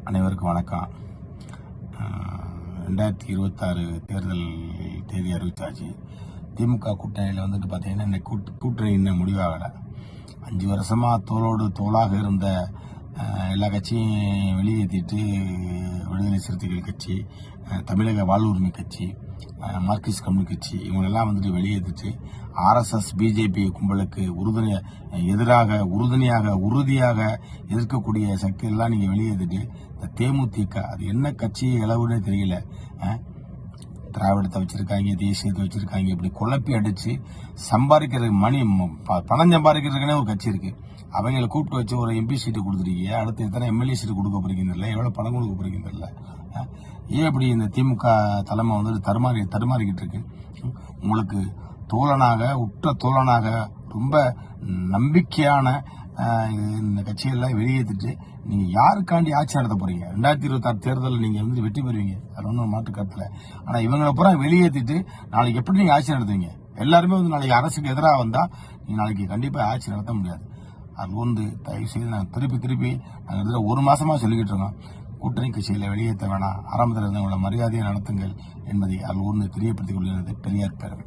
அனைவருக்கும் வணக்கம். 2026 தேர்தல் தேதி அறிவித்தாச்சு. திமுக கூட்டணியில் வந்துட்டு பார்த்தீங்கன்னா இன்னைக்கு கூட்டணி இன்னும் முடிவாகலை. 5 வருஷமா தோளோடு தோளாக இருந்த எல்லா கட்சியும் வெளியேற்றிட்டு விடுதலை சிறுத்தைகள் கட்சி, தமிழக வாழ்வுரிமை கட்சி, மார்க்சிஸ்ட் கம்யூனிஸ்ட் கட்சி இவங்களெல்லாம் வந்துட்டு வெளியேற்றிட்டு RSS பிஜேபி கும்பலுக்கு உறுதியாக எதிர்க்கக்கூடிய சக்தியெல்லாம் நீங்க வெளியேற்றிட்டு இந்த தேமுதிக அது என்ன கட்சி இளவுன்னே தெரியல. திராவிடத்தை வச்சிருக்காங்க, தேசியத்தை வச்சிருக்காங்க, இப்படி குழப்பி அடிச்சு சம்பாதிக்கிறதுக்கு பணம் சம்பாதிக்கிறதுக்குன்னே ஒரு கட்சி இருக்கு. அவங்களை கூப்பிட்டு வச்சு ஒரு MP சீட்டு கொடுத்துருக்கீங்க, அடுத்து எத்தனை MLA சீட்டு கொடுக்க போறீங்கன்னு தெரியல, எவ்வளவு பணம் கொடுக்க போறீங்கன்னு தெரியல. ஏன் இப்படி இந்த திமுக தலைமை வந்து தடுமாறிக்கிட்டு இருக்கு? உங்களுக்கு உற்ற தோழனாக ரொம்ப நம்பிக்கையான இந்த கட்சியெல்லாம் வெளியேற்றிட்டு நீங்க யாருக்காண்டி ஆட்சி நடத்த போறீங்க? 2026 தேர்தலில் நீங்க வந்து வெற்றி பெறுவீங்க, அது ஒன்றும் மாற்று கருத்துல. ஆனா இவங்களை பூரா வெளியேற்றிட்டு நாளைக்கு எப்படி நீங்க ஆட்சி நடத்துவீங்க? எல்லாருமே வந்து நாளைக்கு அரசுக்கு எதிராக வந்தா நீங்க நாளைக்கு கண்டிப்பா ஆட்சி நடத்த முடியாது. அது வந்து தயவு செய்து நாங்கள் திருப்பி நாங்கள் 1 மாசமா சொல்லிக்கிட்டு இருக்கோம். கூட்டணி கட்சிகளை வெளியேற்ற வேணாம், ஆரம்பத்தில் இருந்தவங்களை மரியாதையை நடத்துங்கள் என்பதை அது தெரியப்படுத்திக் கொள்கிறது பெரியார் பேரவை.